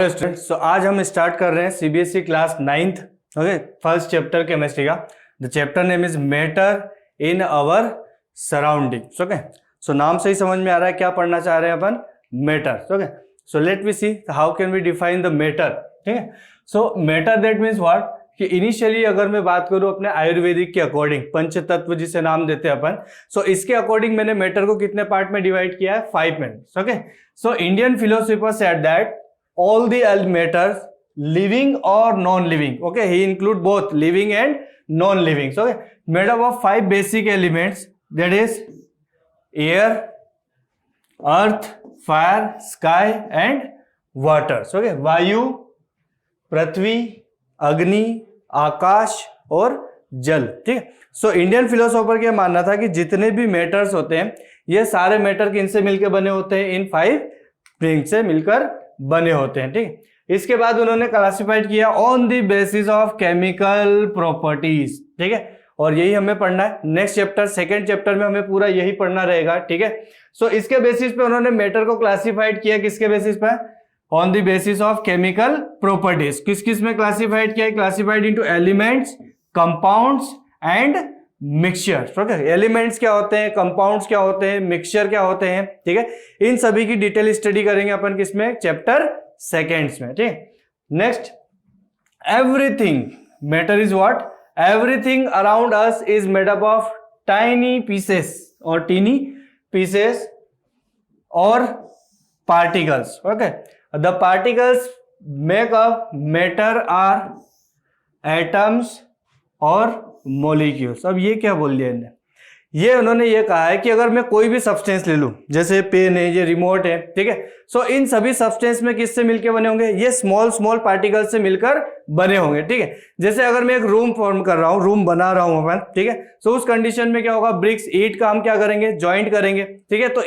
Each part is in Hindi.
स्टूडेंट्स, तो आज हम स्टार्ट कर रहे हैं CBSE class 9th okay first chapter chemistry का। The chapter name is matter in our surroundings. Okay, so नाम से ही समझ में आ रहा है क्या पढ़ना चाह रहे हैं अपन, matter. Okay, so let we see how can we define the matter. ठीक है, so matter that means what कि इनिशियली अगर मैं बात करूं अपने आयुर्वेदिक के अकॉर्डिंग, पंचतत्व जिसे नाम देते हैं अपन, सो इसके अकॉर्डिंग मैंने मैटर को कितने पार्ट में डिवाइड किया है, 5 में। Okay, so Indian philosopher said that all the matters living or non-living, okay, he include both living and non-living, so okay, made up of 5 basic elements, that is air, earth, fire, sky and water। so okay, वायु, पृथ्वी, अग्नि, आकाश और जल। ठीक है, सो इंडियन फिलोसोफर का मानना था कि जितने भी मैटर्स होते हैं ये सारे मैटर किनसे मिलकर बने होते हैं, इन 5 थिंग्स से मिलकर बने होते हैं। ठीक, इसके बाद उन्होंने क्लासिफाइड किया on the basis of chemical properties. ठीक है, और यही हमें पढ़ना है नेक्स्ट चैप्टर, सेकंड चैप्टर में हमें पूरा यही पढ़ना रहेगा। ठीक है, सो इसके बेसिस पे उन्होंने मैटर को क्लासिफाइड किया, किसके बेसिस पे, on the basis of chemical properties. किस किस में क्लासिफाइड किया, classified into elements, compounds and mixture. Okay, elements क्या होते हैं, कंपाउंड्स क्या होते हैं, मिक्सचर क्या होते हैं। ठीक है, इन सभी की डिटेल स्टडी करेंगे अपन किसमें, चैप्टर सेकेंड्स में। ठीक, next, everything matter is what, everything around us is made up of tiny pieces और टीनी पीसेस और particles. Okay, the particles make up matter are atoms और मॉलिक्यूल्स। अब ये क्या बोल दिया इन्होंने, ये उन्होंने ये कहा है कि अगर मैं कोई भी सब्सटेंस ले लूं, जैसे पेन है, ये रिमोट है, ठीक है, सो इन सभी सब्सटेंस में किससे मिलकर बने होंगे, ये स्मॉल स्मॉल पार्टिकल से मिलकर बने होंगे। ठीक है, जैसे अगर मैं एक रूम फॉर्म कर रहा हूं, रूम बना रहा हूं अपन, ठीक है, सो उस कंडीशन में क्या होगा, ब्रिक्स ईंट का हम क्या करेंगे, ज्वाइंट करेंगे। ठीक है, तो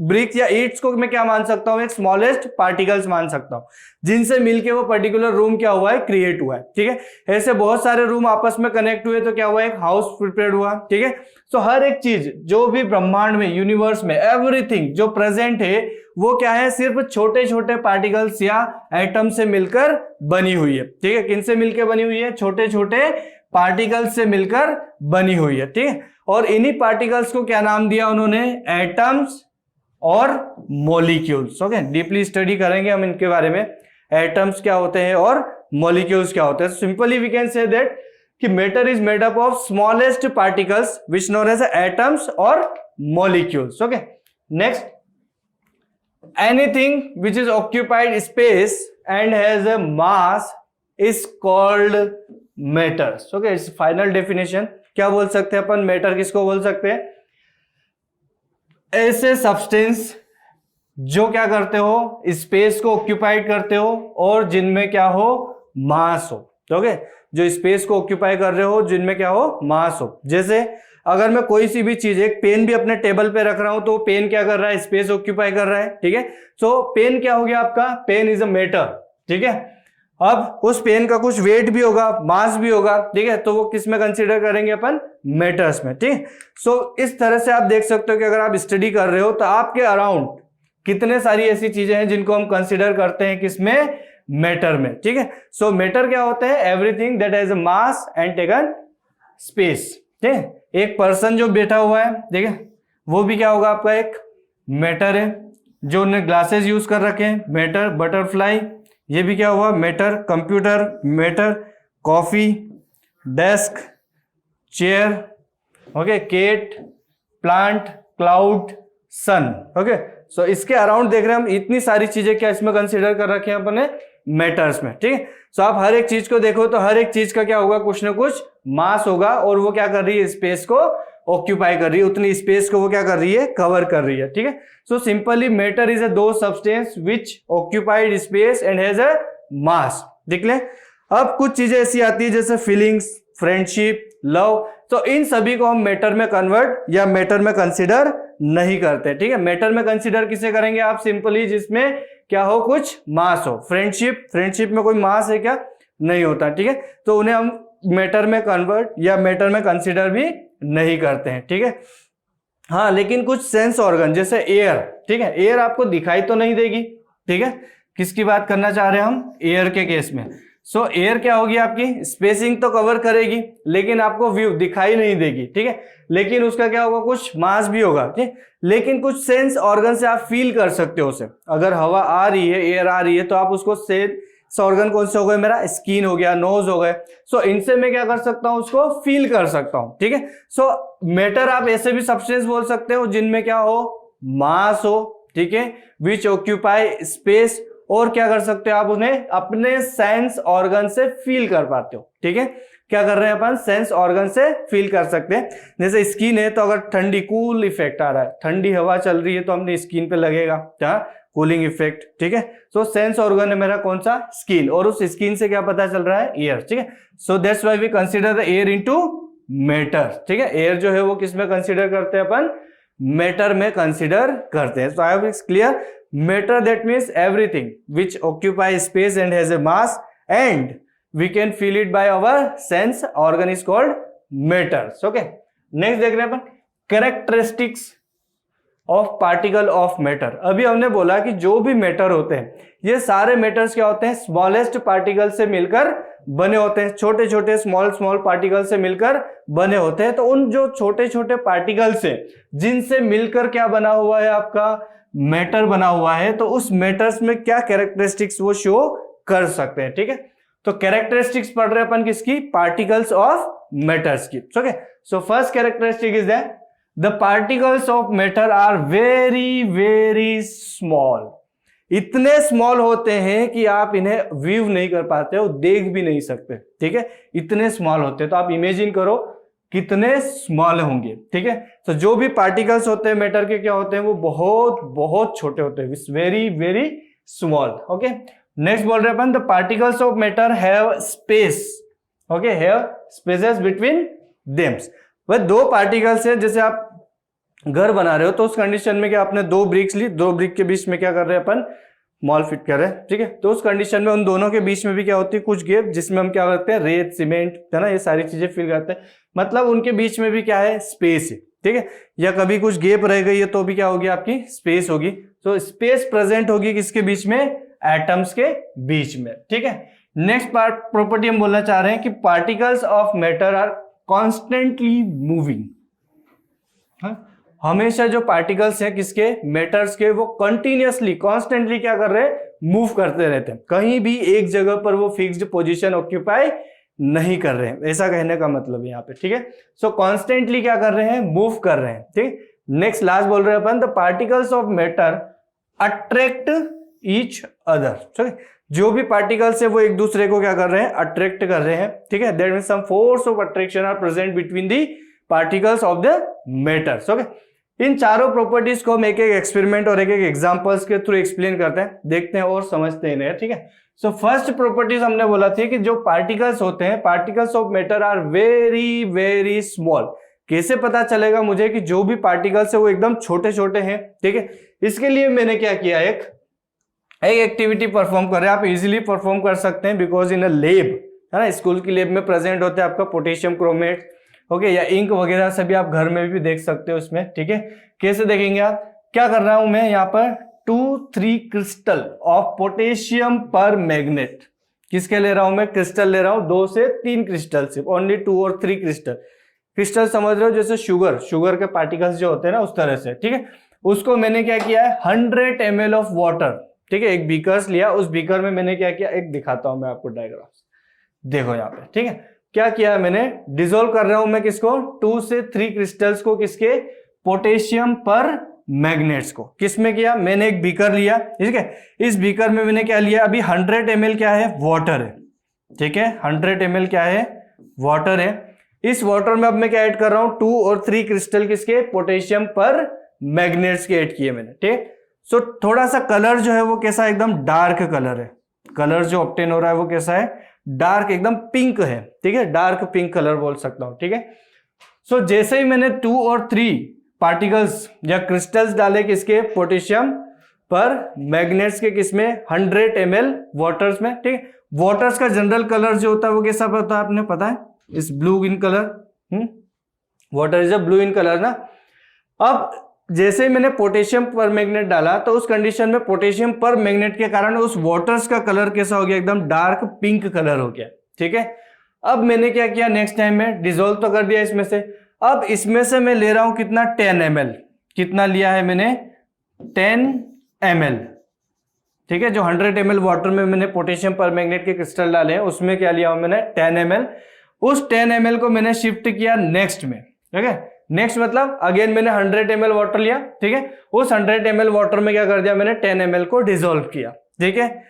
ब्रिक्स या ईंट्स को मैं क्या मान सकता हूं, एक स्मॉलेस्ट पार्टिकल्स मान सकता हूं, जिनसे मिलके वो पर्टिकुलर रूम क्या हुआ है, क्रिएट हुआ है। ठीक है, ऐसे बहुत सारे रूम आपस में कनेक्ट हुए तो क्या हुआ, एक हाउस प्रिपेयर हुआ। ठीक है, सो हर एक चीज जो भी ब्रह्मांड में, यूनिवर्स में, एवरीथिंग जो प्रेजेंट है वो क्या है, सिर्फ छोटे छोटे पार्टिकल्स या एटम से मिलकर बनी हुई है। ठीक है, किन से मिलकर बनी हुई है, छोटे छोटे पार्टिकल्स से मिलकर बनी हुई है। ठीक है, और इन्हीं पार्टिकल्स को क्या नाम दिया उन्होंने, एटम्स और मॉलिक्यूल्स। ओके, डीपली स्टडी करेंगे हम इनके बारे में, एटम्स क्या होते हैं और मॉलिक्यूल्स क्या होते हैं। Simply we can say that कि matter is made up of smallest particles which known as atoms और molecules. Okay, next, anything which is occupied space and has a mass is called matters। okay, it's final definition। क्या बोल सकते हैं अपन, मैटर किसको बोल सकते हैं, ऐसे सब्सटेंस जो क्या करते हो, स्पेस को ऑक्यूपाइड करते हो और जिनमें क्या हो, मास हो। ओके, जो स्पेस को ऑक्यूपाई कर रहे हो, जिनमें क्या हो, मास हो। जैसे अगर मैं कोई सी भी चीज, एक पेन भी अपने टेबल पे रख रहा हूं तो पेन क्या कर रहा है, स्पेस ऑक्यूपाई कर रहा है। ठीक है, सो पेन क्या हो गया आपका, पेन इज अ मैटर। ठीक है, अब उस पेन का कुछ वेट भी होगा, मास भी होगा। ठीक है, तो वो किस में कंसीडर करेंगे अपन, मैटर्स में। ठीक, सो इस तरह से आप देख सकते हो कि अगर आप स्टडी कर रहे हो तो आपके अराउंड कितने सारी ऐसी चीजें हैं जिनको हम कंसीडर करते हैं किसमें, मैटर में। ठीक है, सो मैटर क्या होते हैं, everything that has a mass and taken space. ठीक है, एक पर्सन जो बैठा हुआ है, ठीक है, वो भी क्या होगा आपका, एक मैटर है। जो उन्हें ग्लासेस यूज कर रखे हैं, मैटर। बटरफ्लाई, ये भी क्या हुआ, matter. Computer, matter. Coffee, desk, chair, okay, cat, plant, cloud, sun. Okay, so इसके अराउंड देख रहे हैं हम, इतनी सारी चीजें क्या इसमें कंसीडर कर रखे हैं अपने मैटर्स में। ठीक है, सो आप हर एक चीज को देखो तो हर एक चीज का क्या होगा, कुछ ना कुछ मास होगा और वो क्या कर रही है, स्पेस को ऑक्यूपाई कर रही है, उतनी स्पेस को वो क्या कर रही है, कवर कर रही है। ठीक है, so simply matter is a दो substance which occupied space and has a mass. देख ले, अब कुछ चीजें ऐसी आती है जैसे फीलिंग्स, फ्रेंडशिप, लव, तो इन सभी को हम मैटर में कन्वर्ट या मैटर में कंसिडर नहीं करते। ठीक है, मैटर में कंसिडर किसे करेंगे आप, सिंपली जिसमें क्या हो, कुछ मास हो। फ्रेंडशिप में कोई मास है क्या, नहीं होता। ठीक है, तो उन्हें हम मैटर में कन्वर्ट या मैटर में कंसिडर भी नहीं करते हैं। ठीक है, हाँ, लेकिन कुछ सेंस ऑर्गन जैसे एयर, ठीक है, एयर आपको दिखाई तो नहीं देगी, ठीक है, किसकी बात करना चाह रहे हैं हम? एयर के केस में। सो एयर क्या होगी आपकी? स्पेसिंग तो कवर करेगी लेकिन आपको व्यू दिखाई नहीं देगी, ठीक है, लेकिन उसका क्या होगा? कुछ मास भी होगा, ठीक, लेकिन कुछ सेंस ऑर्गन से आप फील कर सकते हो उसे। अगर हवा आ रही है, एयर आ रही है, तो आप उसको सेंस ऑर्गन कौन से हो गए? मेरा स्किन हो गया, नोज हो गए। सो इनसे मैं क्या कर सकता हूं? उसको फील कर सकता हूं, ठीक है। सो मैटर आप ऐसे भी सब्सटेंस बोल सकते हो जिनमें क्या हो? मास हो, ठीक है, विच ऑक्यूपाई स्पेस, और क्या कर सकते हो आप? उन्हें अपने सेंस ऑर्गन से फील कर पाते हो, ठीक है। क्या कर रहे हैं अपन? सेंस ऑर्गन से फील कर सकते हैं। जैसे स्किन है तो अगर ठंडी कूल इफेक्ट आ रहा है, ठंडी हवा चल रही है तो अपनी स्किन पे लगेगा क्या? कूलिंग इफेक्ट, ठीक है। सो सेंस ऑर्गन है मेरा कौन सा? स्किन, और उस स्किन से क्या पता चल रहा है? एयर, ठीक है। So that's why we consider the air into matter, ठीक है। एयर जो है वो किस में कंसीडर करते हैं अपन? मैटर में कंसीडर करते हैं। So I have clear? Matter that means everything which occupy space and has a mass and we can feel it by our sense organ is called matters. Okay, next देख रहे हैं अपन characteristics of particle of matter। अभी हमने बोला कि जो भी मैटर होते हैं, ये सारे मैटर्स क्या होते हैं? स्मॉलेस्ट पार्टिकल से मिलकर बने होते हैं, छोटे छोटे स्मॉल पार्टिकल से मिलकर बने होते हैं। तो उन जो छोटे छोटे पार्टिकल से जिनसे मिलकर क्या बना हुआ है? आपका मैटर बना हुआ है। तो उस मैटर्स में क्या कैरेक्टरिस्टिक्स वो शो कर सकते हैं, ठीक है। तो कैरेक्टरिस्टिक्स पढ़ रहे अपन किसकी? पार्टिकल्स ऑफ मैटर्स की। Okay, so first characteristic is that the particles of matter are very very small. इतने स्मॉल होते हैं कि आप इन्हें व्यू नहीं कर पाते हो, देख भी नहीं सकते, ठीक है, इतने स्मॉल होते हैं। तो आप इमेजिन करो कितने स्मॉल होंगे, ठीक है। तो जो भी पार्टिकल्स होते हैं मैटर के, क्या होते हैं? वो बहुत बहुत छोटे होते हैं, very very small. Okay, next बोल रहे अपन the particles of matter have space. Okay, have spaces between thems. वह दो पार्टिकल्स है, जैसे आप घर बना रहे हो तो उस कंडीशन में क्या आपने दो ब्रिक्स ली, दो ब्रिक के बीच में क्या कर रहे हैं अपन? मॉल फिट कर रहे हैं, ठीक है। तो उस कंडीशन में उन दोनों के बीच में भी क्या होती है? कुछ गैप, जिसमें हम क्या करते हैं? रेत, सीमेंट, है ना, ये सारी चीजें फिल करते हैं। मतलब उनके बीच में भी क्या है? स्पेस है, ठीक है। या कभी कुछ गैप रह गई है तो भी क्या होगी? आपकी स्पेस होगी। तो स्पेस प्रेजेंट होगी किसके बीच में? एटम्स के बीच में, ठीक है। नेक्स्ट पार्ट प्रॉपर्टी हम बोलना चाह रहे हैं कि particles of matter are constantly moving. हमेशा जो पार्टिकल्स हैं किसके? मैटर्स के, वो कंटिन्यूअसली कॉन्स्टेंटली क्या कर रहे हैं? मूव करते रहते हैं। कहीं भी एक जगह पर वो फिक्स्ड पोजीशन ऑक्यूपाई नहीं कर रहे हैं, ऐसा कहने का मतलब है यहाँ पे, ठीक है। सो कॉन्स्टेंटली क्या कर रहे हैं? मूव कर रहे हैं, ठीक। नेक्स्ट लास्ट बोल रहे हैं अपन the particles of matter attract each other. ठीक, जो भी पार्टिकल्स है वो एक दूसरे को क्या कर रहे हैं? अट्रैक्ट कर रहे हैं, ठीक है। That means some force of attraction are present between the particles of the matters. Okay, इन चारों प्रॉपर्टीज को हम एक एक एक्सपेरिमेंट और एक एक एग्जांपल्स के थ्रू एक्सप्लेन करते हैं, देखते हैं और समझते हैं, ठीक है। सो फर्स्ट प्रॉपर्टीज हमने बोला थी कि जो पार्टिकल्स होते हैं, particles of matter are very very small. कैसे पता चलेगा मुझे कि जो भी पार्टिकल्स है वो एकदम छोटे छोटे हैं, ठीक है। इसके लिए मैंने क्या किया, एक एक्टिविटी परफॉर्म कर रहे हैं, आप इजीली परफॉर्म कर सकते हैं बिकॉज इन अ लैब, है ना, स्कूल की लैब में प्रेजेंट होते हैं आपका पोटेशियम क्रोमेट, ओके, या इंक वगैरह से भी आप घर में भी देख सकते हो इसमें, ठीक है। कैसे देखेंगे आप? क्या कर रहा हूं मैं यहाँ पर 2-3 क्रिस्टल ऑफ पोटेशियम पर मैग्नेट। किसके ले रहा हूं मैं? क्रिस्टल ले रहा हूं, 2 से 3 क्रिस्टल, सिर्फ ओनली 2 और 3 क्रिस्टल। क्रिस्टल समझ रहे हो, जैसे शुगर के पार्टिकल्स जो होते हैं ना, उस तरह से, ठीक है। उसको मैंने क्या किया है, 100 ml ऑफ वाटर, ठीक है, एक बीकर्स लिया, उस बीकर में मैंने क्या किया, एक दिखाता हूं मैं आपको डायग्राम, देखो यहाँ पे, ठीक है। क्या किया है मैंने, डिसॉल्व कर रहा हूं मैं किसको, 2 से 3 क्रिस्टल्स को, किसके, पोटेशियम पर मैग्नेट्स को। किस में किया, मैंने एक बीकर लिया, ठीक है, इस बीकर में मैंने क्या लिया, अभी 100 ml क्या है, वाटर है, ठीक है, 100 ml क्या है, वाटर है। इस वाटर में अब मैं क्या ऐड कर रहा हूं, 2 और 3 क्रिस्टल किसके, पोटेशियम पर मैग्नेट्स के ऐड किए मैंने, ठीक। सो थोड़ा सा कलर जो है वो कैसा, एकदम डार्क कलर है, कलर जो ऑब्टेन हो रहा है वो कैसा है, डार्क, एकदम पिंक है, ठीक है, डार्क पिंक कलर बोल सकता हूं, ठीक है। सो जैसे ही मैंने 2 और 3 पार्टिकल्स या क्रिस्टल्स डाले किसके, पोटेशियम पर मैग्नेट्स के, किसमें, 100 ml वाटर्स में, ठीक है। वाटर्स का जनरल कलर जो होता है वो कैसा होता है, आपने पता है, इस blue in colour, water is a blue in colour ना। अब जैसे ही मैंने पोटेशियम पर मैग्नेट डाला तो उस कंडीशन में पोटेशियम पर मैग्नेट के कारण उस वाटर्स का कलर कैसा हो गया, एकदम डार्क पिंक कलर हो गया। ठीक है, अब मैंने क्या किया, नेक्स्ट टाइम में डिसॉल्व तो कर दिया इसमें से। अब इसमें से मैं ले रहा हूं कितना, 10 ml। कितना लिया है मैंने, 10 ml। ठीक है, जो 100 ml वाटर में मैंने पोटेशियम पर मैग्नेट के क्रिस्टल डाले हैं उसमें क्या लिया हूं मैंने, 10 ml। उस 10 ml को मैंने शिफ्ट किया नेक्स्ट में। ठीक है, नेक्स्ट मतलब अगेन मैंने 100 ml वाटर लिया। ठीक है, उस 100 ml वाटर में क्या कर दिया मैंने, 10 ml को डिसॉल्व किया। ठीक है,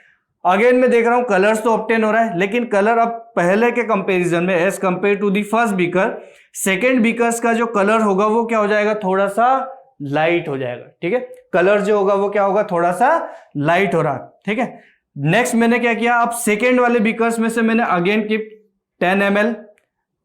अगेन मैं देख रहा हूं कलर्स तो ऑब्टेन हो रहा है, लेकिन कलर अब पहले के कंपैरिजन में as compare to the first beaker, second beakers का जो कलर होगा वो क्या हो जाएगा, थोड़ा सा लाइट हो जाएगा। ठीक है, कलर जो होगा वो क्या होगा, थोड़ा सा लाइट हो रहा है। ठीक है, नेक्स्ट मैंने क्या किया, अब सेकेंड वाले बीकर्स में से मैंने again keep 10 ml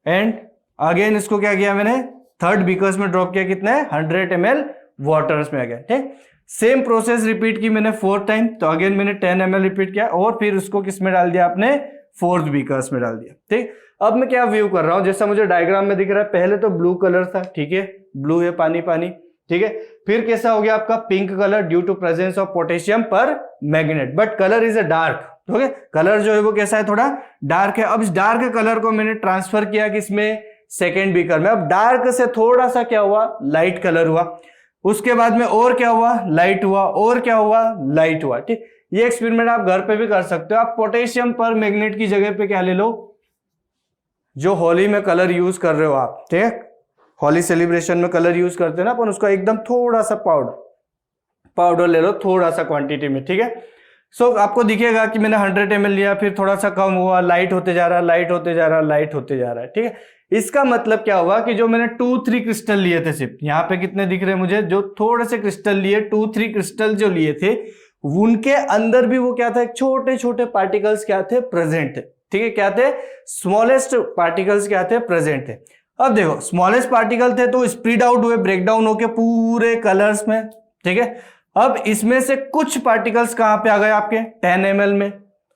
and again इसको क्या किया मैंने, थर्ड बीकर्स में ड्रॉप किया, कितने, 100 ml वाटर्स में आ गया। ठीक, सेम प्रोसेस रिपीट की मैंने 4 टाइम, तो अगेन मैंने 10 ml रिपीट किया और फिर उसको किस में डाल दिया आपने, फोर्थ बीकर्स में डाल दिया। ठीक, अब मैं क्या व्यू कर रहा हूं, जैसा मुझे डायग्राम में दिख रहा है, पहले तो ब्लू कलर था। ठीक है, ब्लू है, पानी पानी। ठीक है, फिर कैसा हो गया आपका, pink colour due to presence of potassium permanganate, but colour is a dark. Okay, colour जो है वो कैसा है, थोड़ा डार्क है। अब इस डार्क कलर को मैंने ट्रांसफर किया किसमें, सेकेंड बीकर में। अब डार्क से थोड़ा सा क्या हुआ, लाइट कलर हुआ। उसके बाद में और क्या हुआ, लाइट हुआ, और क्या हुआ, लाइट हुआ। ठीक, ये एक्सपेरिमेंट आप घर पे भी कर सकते हो। आप पोटेशियम पर मैग्नेट की जगह पे क्या ले लो, जो होली में कलर यूज कर रहे हो आप। ठीक है, होली सेलिब्रेशन में कलर यूज करते हैं ना अपन, उसका एकदम थोड़ा सा पाउडर ले लो, थोड़ा सा क्वांटिटी में। ठीक है, सो आपको दिखेगा कि मैंने 100 ml लिया, फिर थोड़ा सा कम हुआ, लाइट होते जा रहा, लाइट होते जा रहा, लाइट होते जा रहा है। ठीक है, इसका मतलब क्या हुआ कि जो मैंने 2-3 क्रिस्टल लिए थे, सिर्फ यहाँ पे कितने दिख रहे हैं मुझे, जो थोड़े से क्रिस्टल लिए, 2-3 क्रिस्टल जो लिए थे, उनके अंदर भी वो क्या था, छोटे छोटे पार्टिकल्स क्या थे, प्रेजेंट थे। ठीक है, क्या थे, स्मॉलेस्ट पार्टिकल्स क्या थे, प्रेजेंट थे। अब देखो, स्मॉलेस्ट पार्टिकल थे तो स्प्रेड आउट हुए, ब्रेकडाउन होके पूरे कलर्स में। ठीक है, अब इसमें से कुछ पार्टिकल्स कहां पे आ गए आपके, 10 ml में।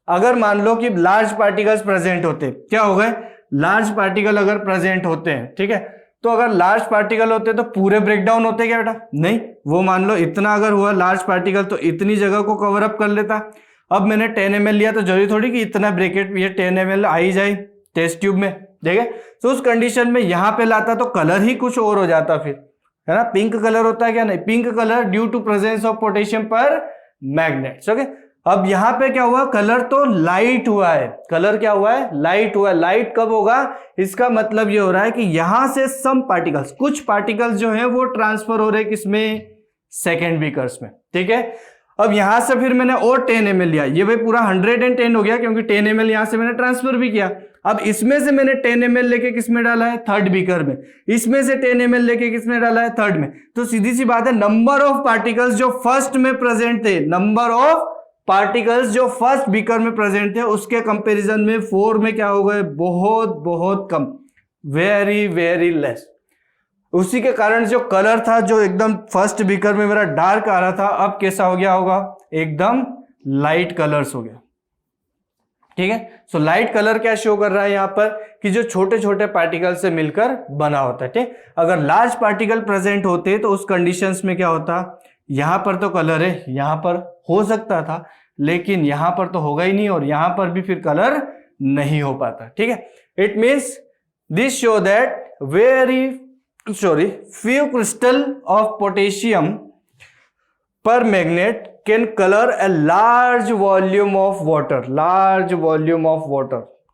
अगर मान लो कि लार्ज पार्टिकल्स प्रेजेंट होते, क्या हो गए, लार्ज पार्टिकल अगर प्रेजेंट होते हैं, ठीक है, तो अगर लार्ज पार्टिकल होते तो पूरे ब्रेकडाउन होते क्या बेटा, नहीं। वो मान लो इतना अगर हुआ लार्ज पार्टिकल तो इतनी जगह को कवर अप कर लेता। अब मैंने 10 ml लिया तो जरूरी थोड़ी कि इतना ब्रैकेट ये 10 ml आ ही जाए टेस्ट ट्यूब में। देखे, तो उस कंडीशन में यहां पे लाता तो कलर ही कुछ और हो जाता, फिर है ना, पिंक कलर होता है क्या, नहीं, pink colour due to presence of potassium permanganate. Okay, अब यहां पे क्या हुआ, कलर तो लाइट हुआ है, कलर क्या हुआ है, लाइट हुआ है। लाइट कब होगा, इसका मतलब ये हो रहा है कि यहां से सम पार्टिकल्स, कुछ पार्टिकल्स जो है वो ट्रांसफर हो रहे हैं किसमें, सेकेंड बीकर्स में। ठीक है, अब यहां से फिर मैंने और 10 ml लिया, ये भाई पूरा 110 हो गया, क्योंकि 10 ml यहां से मैंने ट्रांसफर भी किया। अब इसमें से मैंने 10 ml लेके किसमें डाला है, थर्ड बीकर में। इसमें से 10 ml लेके किसमें डाला है, थर्ड में। तो सीधी सी बात है, नंबर ऑफ पार्टिकल्स जो फर्स्ट में प्रेजेंट थे, नंबर ऑफ पार्टिकल्स जो फर्स्ट बीकर में प्रेजेंट थे, उसके कंपैरिजन में 4 में क्या हो गए, बहुत बहुत कम, वेरी वेरी लेस। उसी के कारण जो कलर था, जो एकदम फर्स्ट बीकर में मेरा डार्क आ रहा था, अब कैसा हो गया होगा, एकदम लाइट कलर्स हो गया। ठीक है, सो लाइट कलर क्या शो कर रहा है यहाँ पर, कि जो छोटे छोटे पार्टिकल से मिलकर बना होता है। ठीक, अगर लार्ज पार्टिकल प्रेजेंट होते तो उस कंडीशंस में क्या होता, यहां पर तो कलर है, यहां पर हो सकता था, लेकिन यहां पर तो होगा ही नहीं, और यहां पर भी फिर कलर नहीं हो पाता। ठीक है, it means this show that few crystal of potassium per magnet can color a large volume of water।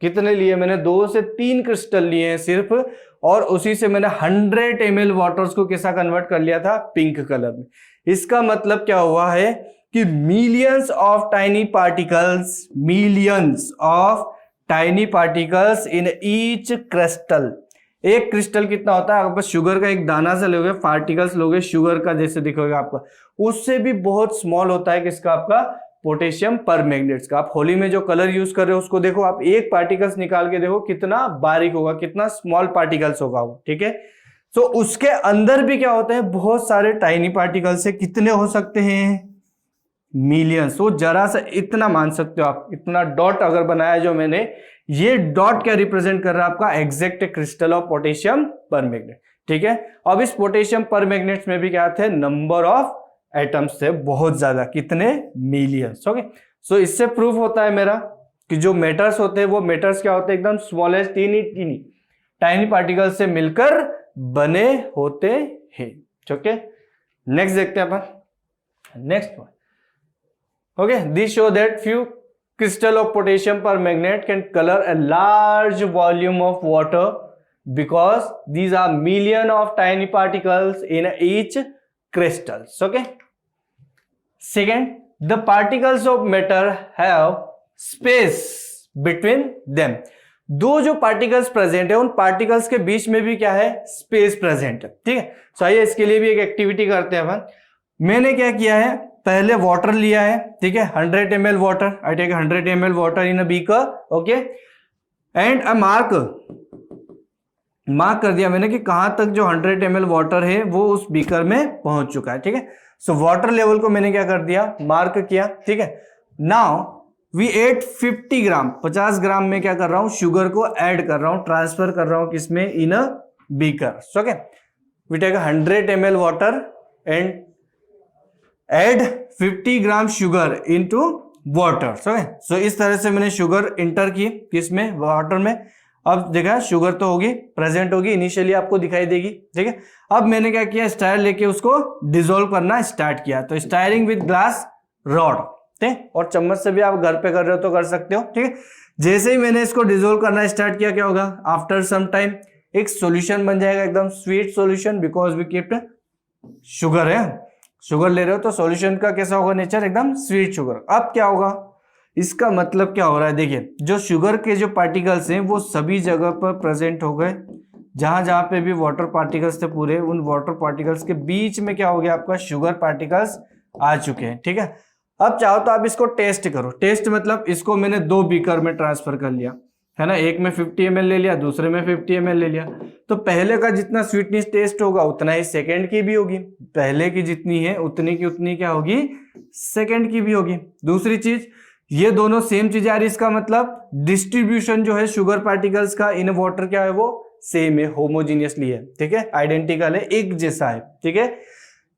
कितने लिए मैंने, 2 से 3 क्रिस्टल लिए हैं सिर्फ, और उसी से मैंने 100 ml वाटर्स को कैसा कन्वर्ट कर लिया था, पिंक कलर में। इसका मतलब क्या हुआ है कि millions of tiny particles in each crystal. एक क्रिस्टल कितना होता है, आप बस शुगर का एक दाना से लोगे, पार्टिकल्स लोगे शुगर का, जैसे दिखोगे आपका, उससे भी बहुत स्मॉल होता है किसका, आपका पोटेशियम पर मैग्नेट्स का। आप होली में जो कलर यूज कर रहे हो उसको देखो, आप एक पार्टिकल्स निकाल के देखो कितना बारीक होगा, कितना स्मॉल पार्टिकल्स होगा वो। ठीक है, तो उसके अंदर भी क्या होता है, बहुत सारे टाइनी पार्टिकल्स है। कितने हो सकते हैं, मिलियंस। वो जरा सा इतना मान सकते हो आप, इतना डॉट अगर बनाया जो मैंने, ये डॉट क्या रिप्रेजेंट कर रहा है, आपका एग्जैक्ट क्रिस्टल ऑफ पोटेशियम पर मैग्नेट। ठीक है। अब इस पोटेशियम पर मैग्नेट्स में भी क्या थे, नंबर ऑफ एटम्स थे बहुत ज्यादा, कितने, मिलियंस। ओके, सो इससे प्रूफ होता है मेरा कि जो मेटर्स होते हैं वो मेटर्स क्या होते हैं, एकदम स्मॉलेस्ट टीनी टाइनी पार्टिकल से मिलकर बने होते हैं। ओके, नेक्स्ट देखते हैं अपन, next point. Okay, this show that few crystal of potassium permanganate can color a large volume of water because these are million of tiny particles in each crystals. Okay, second, the particles of matter have space between them. दो जो पार्टिकल्स प्रेजेंट है उन पार्टिकल्स के बीच में भी क्या है, स्पेस प्रेजेंट है। ठीक है, सो आइए इसके लिए भी एक एक्टिविटी करते हैं अपन। मैंने क्या किया है, पहले वाटर लिया है, ठीक है, 100 ml water, I take 100 ml water in a beaker, okay, and a mark कर दिया मैंने कि कहां तक जो 100 ml वाटर है वो उस बीकर में पहुंच चुका है। ठीक है, सो वाटर लेवल को मैंने क्या कर दिया, मार्क किया। ठीक है, नाउ वी एड 50 ग्राम, 50 ग्राम में क्या कर रहा हूं, शुगर को ऐड कर रहा हूं, ट्रांसफर कर रहा हूं किसमें, in a beaker. Okay, we take 100 ml water and add 50 gram sugar into water. So इस तरह से मैंने शुगर इंटर की किसमें, वाटर में। अब देखा शुगर तो होगी, प्रेजेंट होगी, इनिशियली आपको दिखाई देगी। ठीक है, अब मैंने क्या किया, स्टायर लेके उसको डिसॉल्व करना स्टार्ट किया। तो स्टायरिंग विद ग्लास रॉड, ठीक, और चम्मच से भी आप घर पे कर रहे हो तो कर सकते हो। ठीक है, जैसे ही मैंने इसको डिसॉल्व करना स्टार्ट किया, क्या होगा, आफ्टर सम टाइम एक सॉल्यूशन बन जाएगा, एकदम sweet solution, because we kept sugar है, शुगर ले रहे हो तो सॉल्यूशन का कैसा होगा नेचर, एकदम स्वीट शुगर। अब क्या होगा, इसका मतलब क्या हो रहा है, देखिए जो शुगर के जो पार्टिकल्स हैं वो सभी जगह पर प्रेजेंट हो गए, जहां जहां पे भी वाटर पार्टिकल्स थे पूरे उन वाटर पार्टिकल्स के बीच में क्या हो गया, आपका शुगर पार्टिकल्स आ चुके हैं। ठीक है, अब चाहो तो आप इसको टेस्ट करो, टेस्ट मतलब इसको मैंने 2 बीकर में ट्रांसफर कर लिया है ना, एक में 50 ml ले लिया, दूसरे में 50 ml ले लिया, तो पहले का जितना स्वीटनेस टेस्ट होगा उतना ही सेकंड की भी होगी, पहले की जितनी है उतनी की उतनी क्या होगी, सेकंड की भी होगी। दूसरी चीज, ये दोनों सेम चीज आ रही, इसका मतलब डिस्ट्रीब्यूशन जो है शुगर पार्टिकल्स का इन वाटर क्या है, वो सेम है, होमोजीनियसली है। ठीक है, आइडेंटिकल है, एक जैसा है। ठीक है,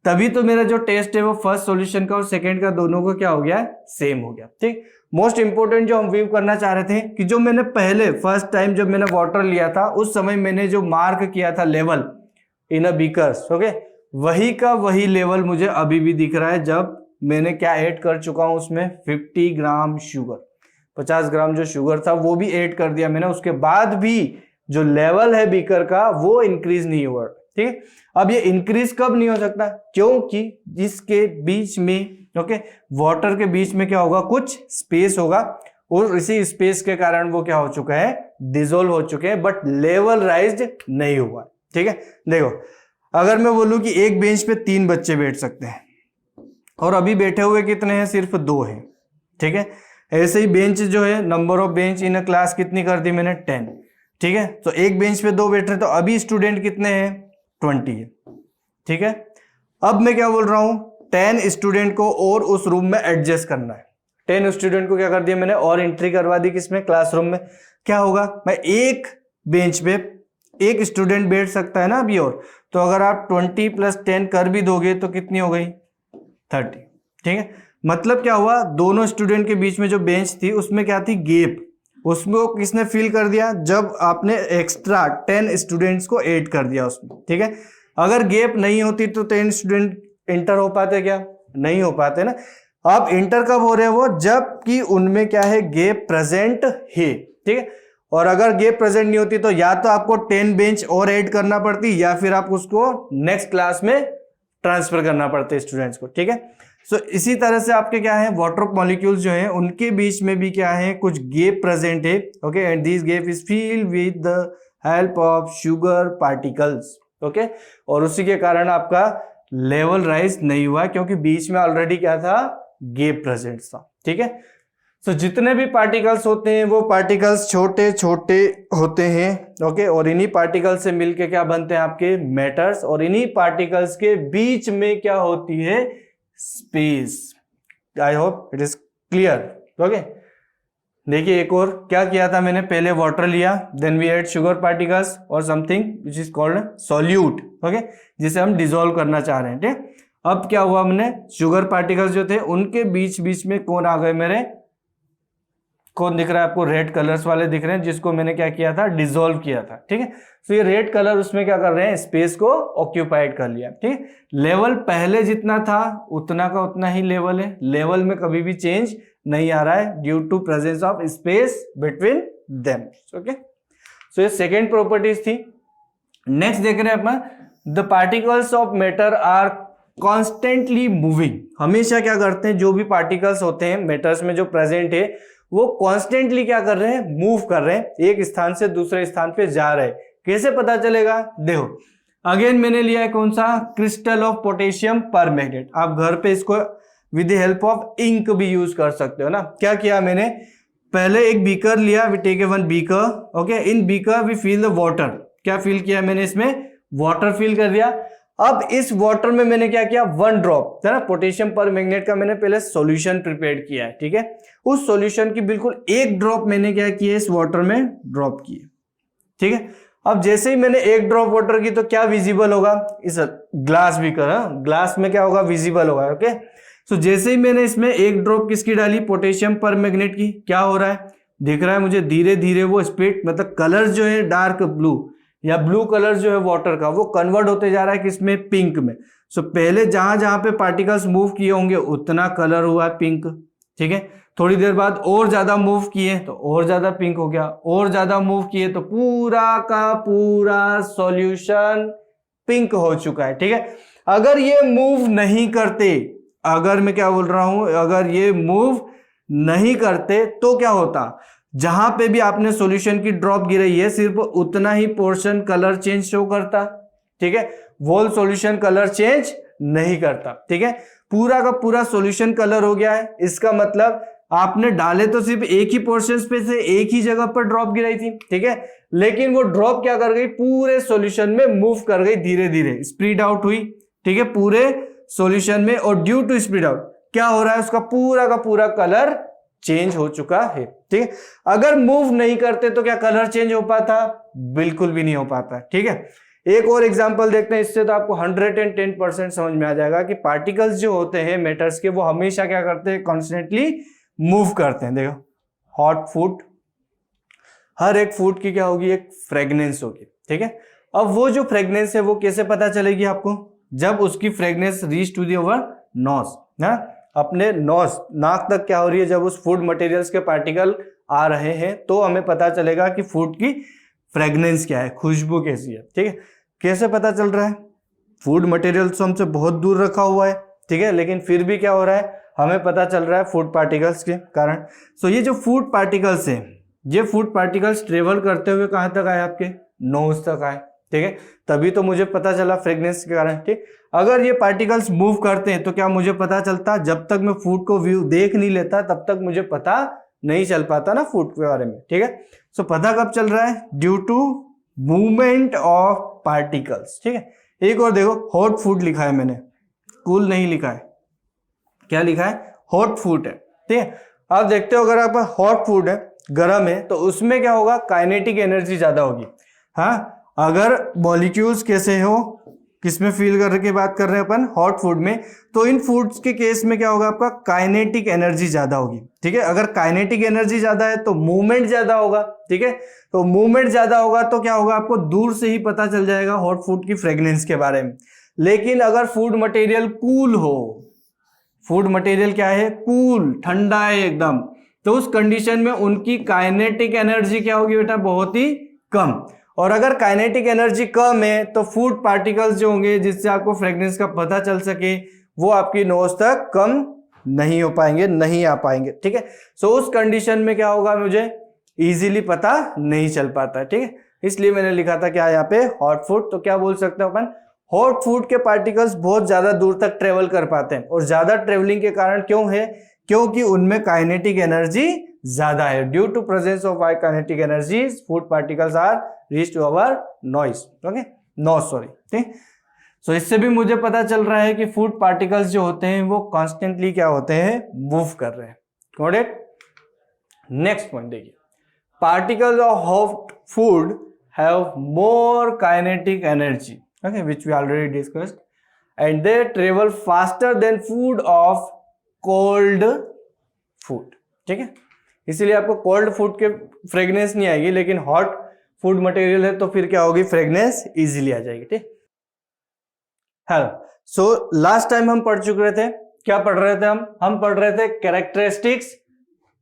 तभी तो मेरा जो टेस्ट है वो फर्स्ट सॉल्यूशन का और सेकंड का दोनों को क्या हो गया, सेम हो गया। ठीक, मोस्ट इंपोर्टेंट जो हम व्यू करना चाह रहे थे कि जो मैंने पहले फर्स्ट टाइम जब मैंने वाटर लिया था उस समय मैंने जो मार्क किया था level in a beakers, okay, वही का वही लेवल मुझे अभी भी दिख रहा है जब मैंने क्या ऐड कर चुका हूं उसमें 50 ग्राम शुगर, 50 ग्राम जो शुगर था वो भी ऐड कर दिया मैंने, उसके बाद भी जो लेवल है बीकर का वो इंक्रीज नहीं हुआ। ठीक है, अब ये इंक्रीज कब नहीं हो सकता, क्योंकि इसके बीच में, ओके, वाटर के बीच में क्या होगा, कुछ स्पेस होगा और इसी स्पेस के कारण वो क्या हो चुका है, डिसॉल्व हो चुके हैं, बट लेवल राइज नहीं हुआ। ठीक है, देखो अगर मैं बोलूं कि एक बेंच पे 3 बच्चे बैठ सकते हैं और अभी बैठे हुए कितने हैं, सिर्फ 2 हैं। ठीक है, ऐसे ही बेंच जो है, number of bench in a class कितनी कर दी मैंने, 10। ठीक है, तो एक बेंच पे 2 बैठ रहे, तो अभी स्टूडेंट कितने हैं, 20 है। ठीक है, अब मैं क्या बोल रहा हूं, 10 स्टूडेंट को और उस रूम में एडजस्ट करना है। 10 स्टूडेंट को क्या कर दिया मैंने, और एंट्री करवा दी किसमें, क्लासरूम में। क्या होगा, मैं एक बेंच पे एक स्टूडेंट बैठ सकता है ना अभी, और तो अगर आप 20 + 10 कर भी दोगे तो कितनी हो गई, 30। ठीक है, मतलब क्या हुआ, दोनों स्टूडेंट के बीच में जो बेंच थी उसमें क्या थी, गैप, उसमें किसने फिल कर दिया, जब आपने एक्स्ट्रा 10 स्टूडेंट्स को ऐड कर दिया उसमें। ठीक है, अगर गैप नहीं होती तो 10 स्टूडेंट इंटर हो पाते, क्या नहीं हो पाते ना। अब इंटर कब हो रहे हैं वो, जबकि उनमें क्या है, गैप प्रेजेंट है। ठीक है, और अगर गैप प्रेजेंट नहीं होती तो या तो आपको 10 बेंच और ऐड करना पड़ती या फिर आप उसको नेक्स्ट क्लास में ट्रांसफर करना पड़ते स्टूडेंट्स को। ठीक है, सो इसी तरह से आपके क्या है, वाटर मॉलिक्यूल्स जो है उनके बीच में भी क्या है, कुछ गैप प्रेजेंट है। Okay, and this gap is filled with the help of sugar particles. Okay, और उसी के कारण आपका लेवल राइज नहीं हुआ क्योंकि बीच में ऑलरेडी क्या था, गैप प्रेजेंट था। ठीक है, तो जितने भी पार्टिकल्स होते हैं वो पार्टिकल्स छोटे छोटे होते हैं। ओके, और इन्हीं पार्टिकल्स से मिलके क्या बनते हैं, आपके मैटर्स, और इन्हीं पार्टिकल्स के बीच में क्या होती है, space. I hope it is clear. Okay, देखिए एक और क्या किया था मैंने, पहले वाटर लिया, then we add sugar particles और something which is called solute, okay, जिसे हम डिसॉल्व करना चाह रहे हैं, ठीक। अब क्या हुआ, हमने शुगर पार्टिकल्स जो थे उनके बीच बीच में कौन आ गए मेरे, कौन दिख रहा है आपको, रेड कलर्स वाले दिख रहे हैं, जिसको मैंने क्या किया था, डिसॉल्व किया था, ठीक है। तो ये रेड कलर उसमें क्या कर रहे हैं, स्पेस को ऑक्यूपाइड कर लिया, ठीक है। लेवल पहले जितना था उतना का उतना ही लेवल है, लेवल में कभी भी चेंज नहीं आ रहा है due to presence of space between them, okay. So ये सेकेंड प्रॉपर्टीज थी। नेक्स्ट देख रहे हैं अपन, the particles of matter are constantly moving. हमेशा क्या करते हैं, जो भी पार्टिकल्स होते हैं मैटर्स में जो प्रेजेंट है वो कॉन्स्टेंटली क्या कर रहे हैं, मूव कर रहे हैं, एक स्थान से दूसरे स्थान पे जा रहे हैं। कैसे पता चलेगा, देखो अगेन मैंने लिया है कौन सा, crystal of potassium permanganate. आप घर पे इसको with the help of ink भी यूज कर सकते हो ना। क्या किया मैंने, पहले एक बीकर लिया, we take a one beaker, okay, in beaker we fill the water. क्या फिल किया मैंने, इसमें वाटर फिल कर दिया। अब इस वाटर में मैंने क्या किया, 1 ड्रॉप है ना पोटेशियम पर मैग्नेट का मैंने पहले सॉल्यूशन प्रिपेयर किया है, ठीक है। उस सॉल्यूशन की बिल्कुल 1 ड्रॉप मैंने क्या किया, इस वाटर में ड्रॉप किए, ठीक है। अब जैसे ही मैंने 1 ड्रॉप वाटर की तो क्या विजिबल होगा, इस ग्लास बीकर, ग्लास में क्या होगा, विजिबल होगा, ओके। सो जैसे ही मैंने इसमें 1 ड्रॉप किसकी डाली, पोटेशियम पर मैग्नेट की, क्या हो रहा है, दिख रहा है मुझे धीरे धीरे वो स्प्लिट, मतलब कलर जो है डार्क ब्लू या ब्लू कलर जो है वाटर का वो कन्वर्ट होते जा रहा है किसमें, पिंक में। सो पहले जहां जहां पे पार्टिकल्स मूव किए होंगे उतना कलर हुआ पिंक, ठीक है। थोड़ी देर बाद और ज्यादा मूव किए तो और ज्यादा पिंक हो गया, और ज्यादा मूव किए तो पूरा का पूरा सॉल्यूशन पिंक हो चुका है, ठीक है। अगर ये मूव नहीं करते, अगर मैं क्या बोल रहा हूं, अगर ये मूव नहीं करते तो क्या होता, जहां पे भी आपने सॉल्यूशन की ड्रॉप गिराई है सिर्फ उतना ही पोर्शन कलर चेंज शो करता, ठीक है। वोल सॉल्यूशन कलर चेंज नहीं करता, ठीक है। पूरा का पूरा सॉल्यूशन कलर हो गया है, इसका मतलब आपने डाले तो सिर्फ एक ही पोर्शन पे से एक ही जगह पर ड्रॉप गिराई थी, ठीक है, लेकिन वो ड्रॉप क्या कर गई, पूरे सॉल्यूशन में मूव कर गई, धीरे धीरे स्प्रेड आउट हुई, ठीक है, पूरे सॉल्यूशन में। और ड्यू टू स्प्रेड आउट क्या हो रहा है, उसका पूरा का पूरा कलर चेंज हो चुका है, ठीक है। अगर मूव नहीं करते तो क्या कलर चेंज हो पाता, बिल्कुल भी नहीं हो पाता, ठीक है। एक और एग्जांपल देखते हैं, इससे तो आपको 110% समझ में आ जाएगा कि पार्टिकल्स जो होते हैं मैटर्स के वो हमेशा क्या करते हैं, कॉन्स्टेंटली मूव करते हैं। देखो हॉट फूड, हर एक फूड की क्या होगी, एक फ्रेग्रेंस होगी, ठीक है। अब वो जो फ्रेग्रेंस है वो कैसे पता चलेगी आपको, जब उसकी fragrance reach to the our nose, ना अपने नोज नाक तक क्या हो रही है, जब उस फूड मटेरियल्स के पार्टिकल आ रहे हैं तो हमें पता चलेगा कि फूड की फ्रेग्रेंस क्या है, खुशबू कैसी है, ठीक है। कैसे पता चल रहा है, फूड मटेरियल तो हमसे बहुत दूर रखा हुआ है, ठीक है, लेकिन फिर भी क्या हो रहा है, हमें पता चल रहा है फूड पार्टिकल्स के कारण। सो ये जो फूड पार्टिकल्स है, ये फूड पार्टिकल्स ट्रेवल करते हुए कहां तक आए, आपके नोज तक आए, ठीक है, तभी तो मुझे पता चला फ्रेग्रेंस के कारण, ठीक। अगर ये पार्टिकल्स मूव करते हैं तो क्या मुझे पता चलता, जब तक मैं फूड को व्यू देख नहीं लेता तब तक मुझे पता नहीं चल पाता ना फूड के बारे में, ठीक है। सो पता कब चल रहा है, due to movement of particles, ठीक है। एक और देखो, हॉट फूड लिखा है मैंने, कूल नहीं लिखा है, क्या लिखा है, हॉट फूड है, ठीक है। आप देखते हो अगर आप हॉट फूड है, गर्म है, तो उसमें क्या होगा, काइनेटिक एनर्जी ज्यादा होगी। हाँ, अगर मॉलिक्यूल्स कैसे हो, किसमें फील करने की बात कर रहे हैं अपन, हॉट फूड में, तो इन फूड्स के केस में क्या होगा, आपका काइनेटिक एनर्जी ज्यादा होगी, ठीक है। अगर काइनेटिक एनर्जी ज्यादा है तो मूवमेंट ज्यादा होगा, ठीक है। तो मूवमेंट ज्यादा होगा तो क्या होगा, आपको दूर से ही पता चल जाएगा हॉट फूड की फ्रेग्रेंस के बारे में। लेकिन अगर फूड मटेरियल कूल हो, फूड मटेरियल क्या है, कूल, ठंडा है एकदम, तो उस कंडीशन में उनकी काइनेटिक एनर्जी क्या होगी बेटा, बहुत ही कम। और अगर काइनेटिक एनर्जी कम है तो फूड पार्टिकल्स जो होंगे जिससे आपको फ्रेग्रेंस का पता चल सके वो आपकी नोज तक कम नहीं हो पाएंगे, नहीं आ पाएंगे, ठीक है। सो उस कंडीशन में क्या होगा, मुझे इजीली पता नहीं चल पाता है, ठीक है। इसलिए मैंने लिखा था क्या यहाँ पे, हॉट फूड। तो क्या बोल सकते हैं अपन, हॉट फूड के पार्टिकल्स बहुत ज्यादा दूर तक ट्रेवल कर पाते हैं, और ज्यादा ट्रेवलिंग के कारण क्यों है, क्योंकि उनमें काइनेटिक एनर्जी ज्यादा है। Due to presence of high kinetic energy food particles are reach to our noise, okay, nose, sorry, ठीक। सो इससे भी मुझे पता चल रहा है कि फूड पार्टिकल्स जो होते हैं वो कॉन्स्टेंटली क्या होते हैं, मूव कर रहे हैं, गॉट इट। नेक्स्ट पॉइंट देखिए, particles of hot food have more kinetic energy, okay, which we already discussed, and they travel faster than food of cold food, ठीक है। इसीलिए आपको कोल्ड फूड के फ्रेगनेंस नहीं आएगी, लेकिन हॉट फूड मटेरियल है तो फिर क्या होगी, फ्रेगनेंस इजीली आ जाएगी, ठीक। हेलो, सो लास्ट टाइम हम पढ़ चुके थे, क्या पढ़ रहे थे हम पढ़ रहे थे characteristics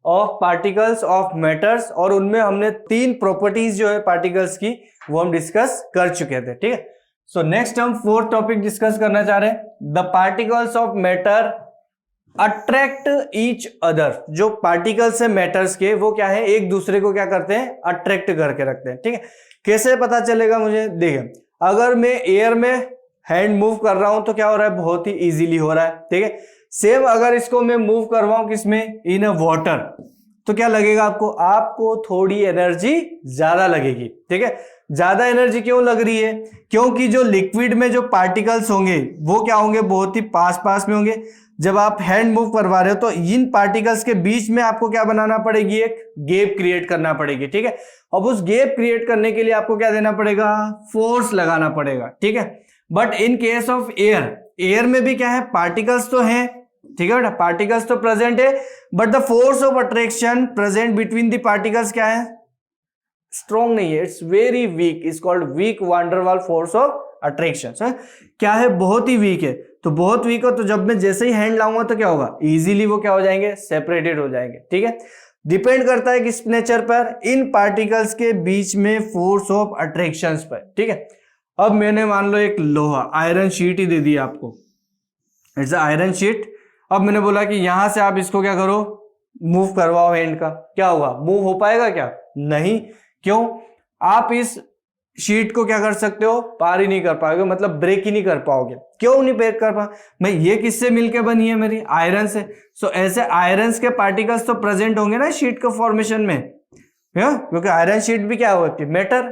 of particles of matters, और उनमें हमने 3 प्रॉपर्टीज जो है पार्टिकल्स की वो हम डिस्कस कर चुके थे, ठीक है। सो नेक्स्ट हम 4th टॉपिक डिस्कस करना चाह रहे हैं, the particles of matter attract each other. जो पार्टिकल्स है मैटर्स के, वो क्या है, एक दूसरे को क्या करते हैं, अट्रैक्ट करके रखते हैं, ठीक है। कैसे पता चलेगा मुझे, देखिए, अगर मैं एयर में हैंड मूव कर रहा हूं तो क्या हो रहा है, बहुत ही इजीली हो रहा है, ठीक है। सेम अगर इसको मैं मूव करवाऊं किसमें, इन अ वाटर, तो क्या लगेगा आपको थोड़ी एनर्जी ज्यादा लगेगी, ठीक है। ज्यादा एनर्जी क्यों लग रही है, क्योंकि जो लिक्विड में जो पार्टिकल्स होंगे वो क्या होंगे, बहुत ही पास पास में होंगे। जब आप हैंड मूव करवा रहे हो तो इन पार्टिकल्स के बीच में आपको क्या बनाना पड़ेगी, एक गैप क्रिएट करना पड़ेगी, ठीक है। अब उस गैप क्रिएट करने के लिए आपको क्या देना पड़ेगा, फोर्स लगाना पड़ेगा, ठीक है। But in case of air में भी क्या है, पार्टिकल्स तो हैं, ठीक है बेटा, पार्टिकल्स तो प्रेजेंट है, but the force of attraction present between the particles क्या है, स्ट्रॉन्ग नहीं है, it's very weak, is called weak van der Waals force of attraction. क्या है, बहुत ही वीक है, तो बहुत वीक हो तो जब मैं जैसे ही हैंड लाऊंगा तो क्या होगा, इजीली वो क्या हो जाएंगे, सेपरेटेड हो जाएंगे, ठीक है। डिपेंड करता है किस नेचर पर, इन पार्टिकल्स के बीच में फोर्स ऑफ अट्रैक्शन पर, ठीक है। अब मैंने मान लो एक लोहा आयरन शीट ही दे दी आपको, इट्स आयरन शीट। अब मैंने बोला कि यहां से आप इसको क्या करो, मूव करवाओ हैंड का, क्या होगा, मूव हो पाएगा क्या, नहीं, क्यों, आप इस शीट को क्या कर सकते हो, पार ही नहीं कर पाओगे, मतलब ब्रेक ही नहीं कर पाओगे। क्यों नहीं ब्रेक कर पा, मैं ये किससे मिलके बनी है, मेरी आयरन से। सो ऐसे आयरन के पार्टिकल्स तो प्रेजेंट होंगे ना शीट के फॉर्मेशन में, क्योंकि आयरन शीट भी क्या होती है,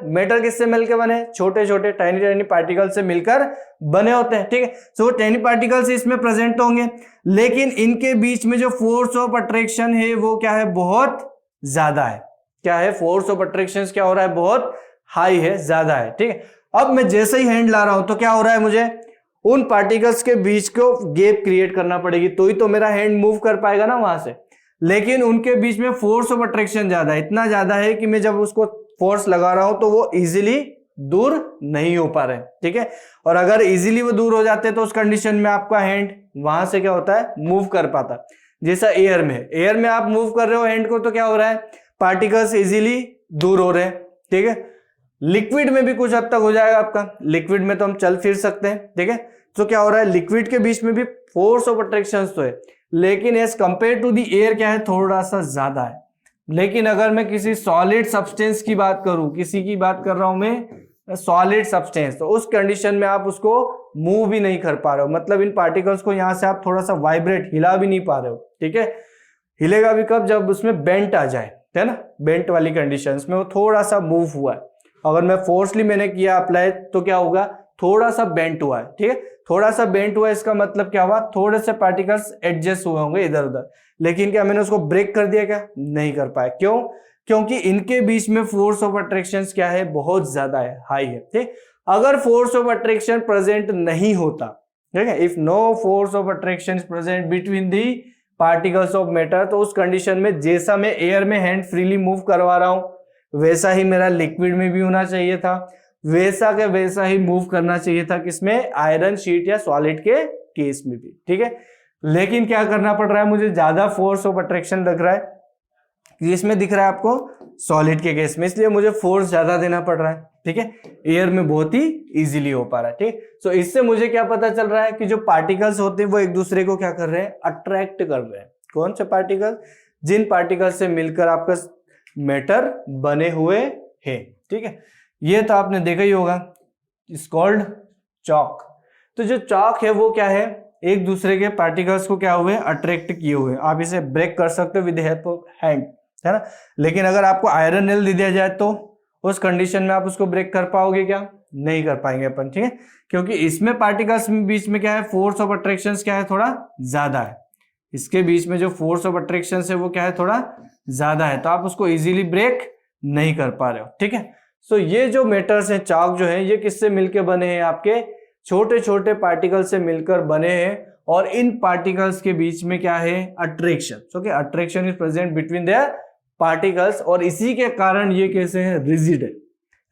मेटल किससे मिलकर बने, छोटे छोटे टाइनी टाइनी पार्टिकल से मिलकर बने होते हैं, ठीक है। सो टाइनी पार्टिकल्स इसमें प्रेजेंट होंगे, लेकिन इनके बीच में जो फोर्स ऑफ अट्रैक्शन है वो क्या है, बहुत ज्यादा है। क्या है, फोर्स ऑफ अट्रैक्शन क्या हो रहा है, बहुत हाई है, ज्यादा है, ठीक है। अब मैं जैसे ही हैंड ला रहा हूं तो क्या हो रहा है, मुझे उन पार्टिकल्स के बीच को गैप क्रिएट करना पड़ेगी, तो ही तो मेरा हैंड मूव कर पाएगा ना वहां से। लेकिन उनके बीच में फोर्स ऑफ अट्रैक्शन ज्यादा है, इतना ज्यादा है कि मैं जब उसको फोर्स लगा रहा हूं तो वो इजीली दूर नहीं हो पा रहे, ठीक है। और अगर इजीली वो दूर हो जाते तो उस कंडीशन में आपका हैंड वहां से क्या होता है, मूव कर पाता। जैसा एयर में आप मूव कर रहे हो हैंड को तो क्या हो रहा है, पार्टिकल्स इजीली दूर हो रहे हैं, ठीक है। लिक्विड में भी कुछ हद तक हो जाएगा आपका, लिक्विड में तो हम चल फिर सकते हैं, ठीक है। तो क्या हो रहा है, लिक्विड के बीच में भी फोर्स ऑफ अट्रैक्शन तो है, लेकिन as compare to the air क्या है, थोड़ा सा ज्यादा है। लेकिन अगर मैं किसी सॉलिड सब्सटेंस की बात करूं, किसी की बात कर रहा हूं मैं सॉलिड सब्सटेंस, तो उस कंडीशन में आप उसको मूव भी नहीं कर पा रहे हो, मतलब इन पार्टिकल्स को यहां से आप थोड़ा सा वाइब्रेट हिला भी नहीं पा रहे हो, ठीक है। हिलेगा भी कब, जब उसमें बेंट आ जाए, है ना, बेंट वाली कंडीशंस में वो थोड़ा सा मूव हुआ है। अगर मैं फोर्सली मैंने किया अप्लाई तो क्या होगा, थोड़ा सा बेंट हुआ है, ठीक है। थोड़ा सा बेंट हुआ, इसका मतलब क्या हुआ, थोड़े से पार्टिकल्स एडजस्ट हुए होंगे इधर उधर, लेकिन क्या मैंने उसको ब्रेक कर दिया, क्या नहीं कर पाया, क्यों, क्योंकि इनके बीच में फोर्स ऑफ अट्रैक्शन क्या है, बहुत ज्यादा है, हाई है, ठीक। अगर फोर्स ऑफ अट्रैक्शन प्रेजेंट नहीं होता, ठीक है, if no force of attraction present between the particles of matter, तो उस कंडीशन में जैसा मैं एयर में हैंड फ्रीली मूव करवा रहा हूं वैसा ही मेरा लिक्विड में भी होना चाहिए था, वैसा के वैसा ही मूव करना चाहिए था किसमें, आयरन शीट या सॉलिड के केस में भी, ठीक है। लेकिन क्या करना पड़ रहा है, मुझे ज्यादा फोर्स ऑफ अट्रैक्शन लग रहा है, इसमें दिख रहा है आपको सॉलिड के केस में, इसलिए मुझे फोर्स ज्यादा देना पड़ रहा है, ठीक है। एयर में बहुत ही इजीली हो पा रहा है, ठीक। सो इससे मुझे क्या पता चल रहा है कि जो पार्टिकल्स होते हैं वो एक दूसरे को क्या कर रहे हैं, अट्रैक्ट कर रहे हैं। कौन से पार्टिकल, जिन पार्टिकल से मिलकर आपका मैटर बने हुए हैं, ठीक है। ये तो आपने देखा ही होगा, इट्स कॉल्ड चॉक। तो जो चॉक है वो क्या है, एक दूसरे के पार्टिकल्स को क्या हुए, अट्रैक्ट किए हुए। आप इसे ब्रेक कर सकते हो विद हेल्प ऑफ हैंड, है ना। लेकिन अगर आपको आयरन नेल दे दिया जाए तो उस कंडीशन में आप उसको ब्रेक कर पाओगे क्या, नहीं कर पाएंगे अपन, ठीक है, क्योंकि इसमें पार्टिकल्स बीच में क्या है, फोर्स ऑफ अट्रैक्शन क्या है, थोड़ा ज्यादा है। इसके बीच में जो फोर्स ऑफ अट्रैक्शन है वो क्या है, थोड़ा ज्यादा है, तो आप उसको इजीली ब्रेक नहीं कर पा रहे हो, ठीक है। सो ये जो मैटर्स हैं, चार्क जो है, ये किससे मिलकर बने हैं, आपके छोटे छोटे पार्टिकल से मिलकर बने हैं, और इन पार्टिकल्स के बीच में क्या है, attraction. Okay, attraction is present between their particles, और इसी के कारण ये कैसे है, रिजिड है।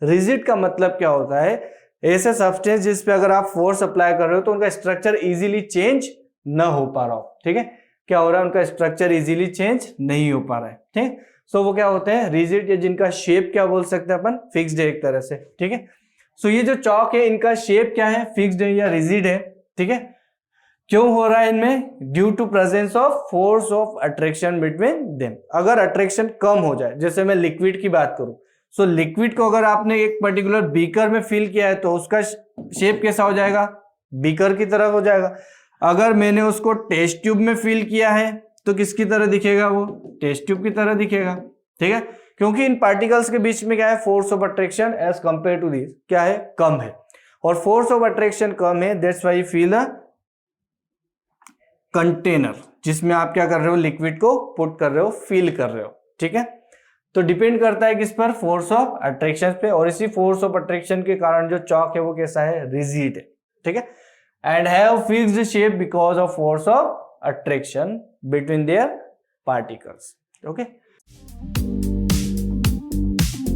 रिजिड का मतलब क्या होता है, ऐसे सब्सटेंस जिस पे अगर आप फोर्स अप्लाई कर रहे हो तो उनका स्ट्रक्चर इजीली चेंज ना हो पा रहा हो, ठीक है। क्या हो रहा है, उनका स्ट्रक्चर इजीली चेंज नहीं हो पा रहा है, ठीक। सो वो क्या होते हैं, रिजिड, या जिनका शेप क्या बोल सकते हैं अपन, फिक्स्ड है एक तरह से, ठीक है। सो ये जो चौक है, इनका शेप क्या है, फिक्स्ड है या रिजिड है, ठीक है। क्यों हो रहा है इनमें, due to presence of force of attraction between them. अगर अट्रैक्शन कम हो जाए, जैसे मैं लिक्विड की बात करूं, सो लिक्विड को अगर आपने एक पर्टिकुलर बीकर में फिल किया है तो उसका शेप कैसा हो जाएगा, बीकर की तरह हो जाएगा। अगर मैंने उसको टेस्ट ट्यूब में फिल किया है तो किसकी तरह दिखेगा, वो टेस्ट ट्यूब की तरह दिखेगा, ठीक है। क्योंकि इन पार्टिकल्स के बीच में क्या है, force of attraction as compare to this क्या है, कम है, और फोर्स ऑफ अट्रैक्शन कम है, that's why you feel a container, जिसमें आप क्या कर रहे हो, लिक्विड को पुट कर रहे हो, फील कर रहे हो, ठीक है। तो डिपेंड करता है किस पर, फोर्स ऑफ अट्रैक्शन पे, और इसी फोर्स ऑफ अट्रैक्शन के कारण जो चौक है वो कैसा है, रिजिड है, ठीक है। And have fixed shape because of force of attraction between their particles, okay.